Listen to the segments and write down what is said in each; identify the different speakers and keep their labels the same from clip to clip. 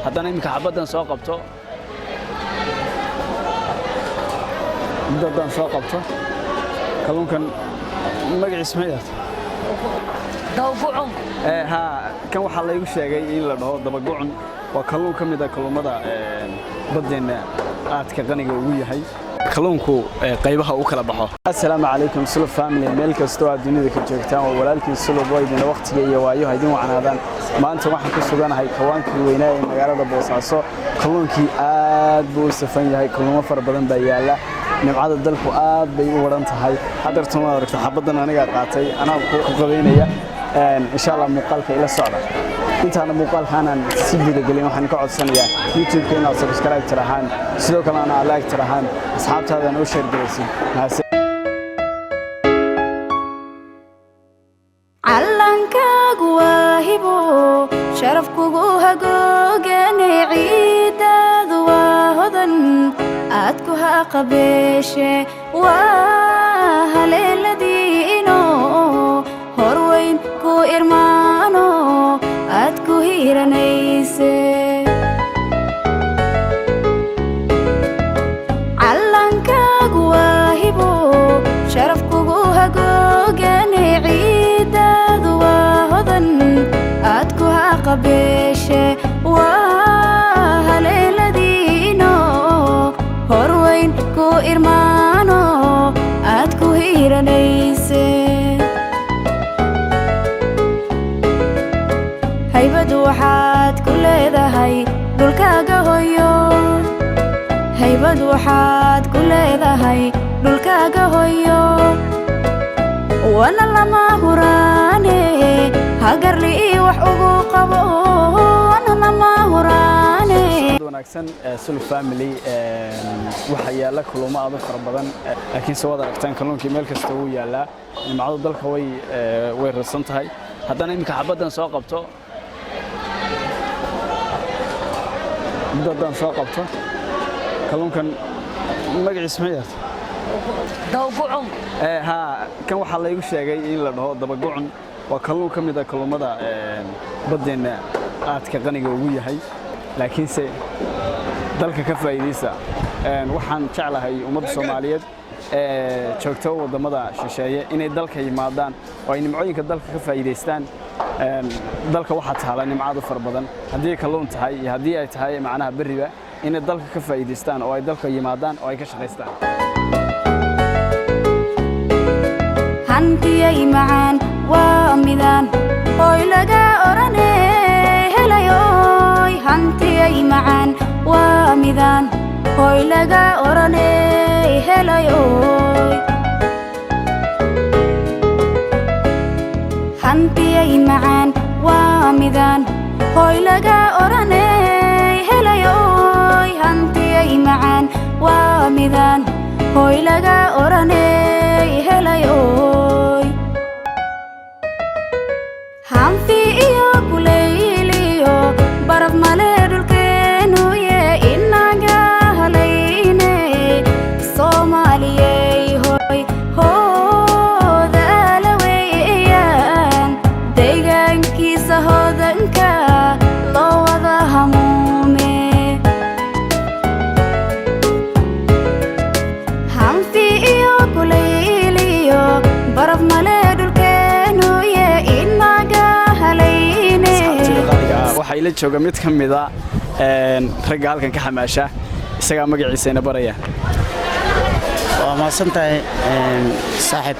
Speaker 1: haddana iminka xabaddan soo qabto muddadan soo qabto kalluunkan magaciisa ma yahay
Speaker 2: dawgucun
Speaker 1: ha kan waxaa laygu sheegay in la dhaho dabagucun waa kalluun ka mid ah kalluumada baddeena aadka qaniga ugu yahay kalluunku qaybaha uu kala baxo. Assalaamu calaykum Sulub family meel kasta oo aad dunida ka joogtaan oo walaalkiin Sulub waydina waqtiga iyo waayo idin wacnaadaan maanta waxaan ku suganahay kawaankii weynaa ee magaalada Boosaaso kalluunkii aad buu u safan yahay kalluumo fara badan baa yaala nimcada dalku aad bay u waran tahay hadartuma aragto xabaddan aniga qaatay anaa ku qabeynaya insha Allah muuqaalka ila socda intaana muuqaalkaanan si gudagelin waxaan ka codsanayaa YouTube-ka inaad subscribe tirahaan sidoo kale ana like tirahaan asxaabtaadana u share garaysid
Speaker 3: calankagu waa hibo sharafkugu hagoogane ciidadu waa hodan aad ku haqabeeshe waa haleeladiino horweyn ku irmaano aad ku hiranayse calankagu waa hibo sharafkugu hagoogane ciidadu waa hodan aad ku haqabeeshe waa haleeladiino horweyn ku irmaano aad ku hiranayse haybadu waxaad ku leedahay dhulkaaga hoyo haybadu waxaad ku leedahay dhulkaaga hoyo wana lama huraane hagarli wax ugu qabo wana lama huraane
Speaker 1: wanaagsan Sulub family waxa yaala kulamo aad u fara badan laakiin soo wada aragtaan kalluunkii meel kasta uu yaala nimcada dalka way rasan tahay haddana iminka xabaddan soo qabto muddadan soo qabto kalluunkan magaciisa ma yahay
Speaker 2: dawgucun
Speaker 1: ha kan waxaa laygu sheegay in la dhaho dabagucun waa kalluun ka mid ah kalluumada baddeena aadka qaniga ugu yahay laakiinse dalka ka faa'iideysa waxaan jeclahay ummadda Soomaaliyeed joogto wadamada shisheeye inay dalka yimaadaan oo ay nimcooyinka dalka ka faa'iideystaan dalka waxa taala nimcada far badan hadii kalluun tahay iyo hadii ay tahay macnaha bariba inay dalka ka faa'iideystaan oo ay dalka yimaadaan oo ay ka shaqeystaan
Speaker 3: hantiyay macaan waa midaan hoy laga orane helayoy hantiyay macaan waa midaan hoy laga orane helayoy hantiyay macaan waa midaan hoy laga orane helayoy hantiyay macaan waa midaan hoy laga orane helayoy hanfi iyo kulayliyo baraf male dhulkeenu ye inaga halayne Soomaaliyey hoy hooda la weeyaan deegaankiisa hodanka loo wada hamuume hanfi iyo kulayliyo baraf male dhulkeenu ye inaga halayne
Speaker 1: waxa ila jooga mid ka mid ah ragga halkan ka xamaasha isaga magaciisa ina baraya
Speaker 4: waa ma santahay saaxib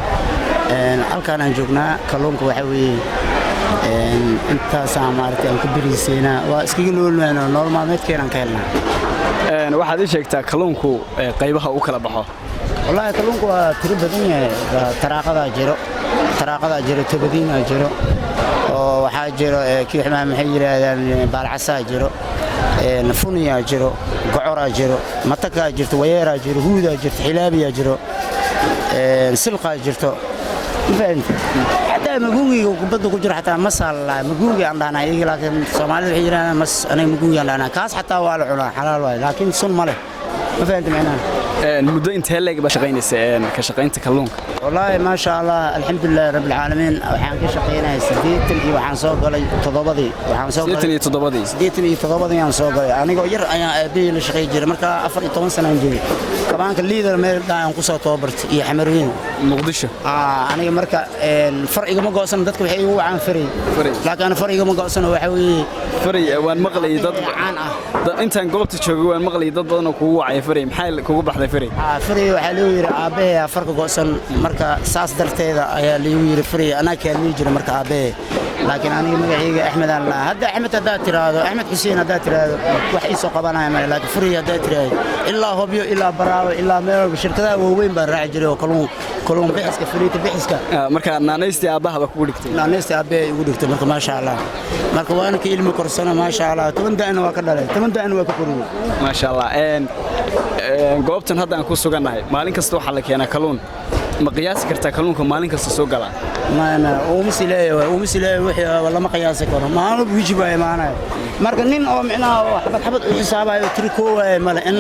Speaker 4: halkan aan joognaa kalluunka waxa weeye intaas maartay aan ku bariiseena waa iskaga noolnaano nolol maalmeedkeena ka helnaa
Speaker 1: waxaad ii sheegtaa kalluunku qaybaha uu kala baxo
Speaker 4: wallahi kalluunku waa tiro badan yahay taraaqada jiro tabadiina jiro oo waxa jiro kiixmaha maxay yiraahdaan baalcasa jiro funiya jiro gocora jiro mataka jirto wayeera jiro huuda jirto xilaabiya jiro silqa jirto حتى مجوجي وبده كجرا حتى مسألة مجوجي عندنا يجي لكن سومالي حجرنا مس أنا مجوجي عندنا كاس حتى والعنا حلال واي لكن سن ماله ما فهمت معناها
Speaker 1: muddo intee leeg baa shaqaynaysa ka shaqaynta kalluunka
Speaker 4: والله ما شاء الله الحمد لله رب العالمين waxaan ka shaqeynaa 8 iyo waxaan soo galay 7 waxaan soo galay 8 aan soo galay anigoo yar ayaan aabay la shaqeey jiray marka 14 sano aan jiray kabaanka liidar meel daan ku soo tababartay iyo xamaroyin
Speaker 1: muqdisho
Speaker 4: aniga marka farqiga ma goosan dadku waxay ugu caan faray laakiin farqiga ma goosan waxa weeye
Speaker 1: faray waan maqlay dad
Speaker 4: caan ah
Speaker 1: intaan goobta joogay waan maqlay dad badan oo kugu wacay faray maxay kugu baxday faray
Speaker 4: faray waxa loo yiri aabahay farqiga goosan marka saas darteeda ayaa loo yiri faray ana kaalmii jiray marka aabahay laakiin aniga magacayga Axmed aan la hadda Axmed hadaa tiraado Axmed Xuseen hadaa tiraado wax ii soo qabanaya ma laakiin faray hadaa tiraado ilaa hobyo ilaa baraawo ilaa meel shirkadaha waaweyn baa raaci jiray oo kalluun bixiska fariita bixiska
Speaker 1: marka naanaysti aabaha ba kugu dhigtay
Speaker 4: naanaysti aabahay ugu dhigtay marka ma sha Allah marka waan ka ilmo korsana ma sha Allah 10 daan waa ka dhalay 10 daan waa ka koriyay
Speaker 1: ma sha Allah goobtan hadda aan ku suganahay maalin kasta waxa la keenaa kalluun ma qiyaasi kartaa kalluunka maalin kasta soo gala
Speaker 4: ما ومسلاه وحي والله ما قياسك ولا ما أنا بيجي باي معنا مركن نين أو معنا حبت حسابه تريكو مال إن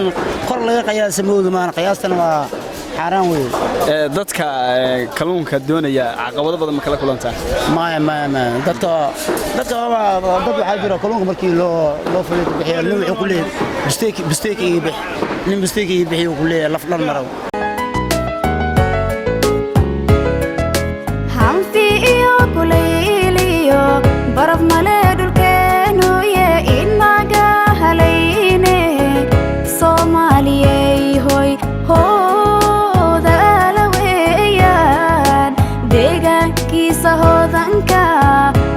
Speaker 4: كل قياس مود ما أنا قياسنا حرام وين
Speaker 1: dadka kalluunka doonaya caqabado badan ma kala kulantaa
Speaker 4: ما dadka waxa jira kalluunka markii loo fuliyo bixiyo nin wuxuu ku leeyahay mistake iyo bix nin mistake iyo bixiyo ku leeyahay laf dhan maraw
Speaker 3: baraf male dhulkeenu yee inaga halayne Soomaaliyey hoy hooda la weeyaan deegaankiisa hoodanka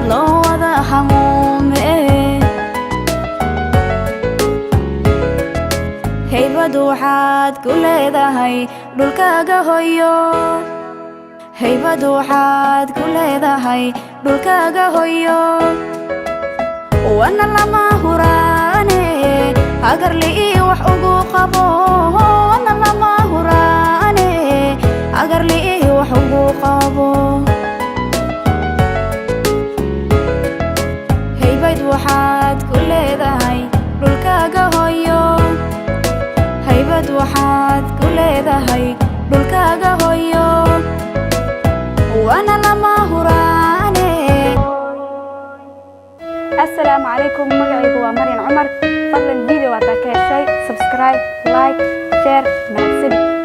Speaker 3: loo wada hamuume haybadu waxaad ku leedahay dhulkaaga hoyo haybadu waxaad ku leedahay dhulkaaga hoyo wana lama huraane agarli wax ugu qabo wana lama huraane agarli wax ugu qabo haybad waxaad ku leedahay dhulkaaga hoyo haybad waxaad ku leedahay dhulkaaga hoyo وانا لما هراني السلام عليكم مقعي هو مريم عمر فضل الفيديو واتاكي شيء سبسكرايب لايك شير مع السلام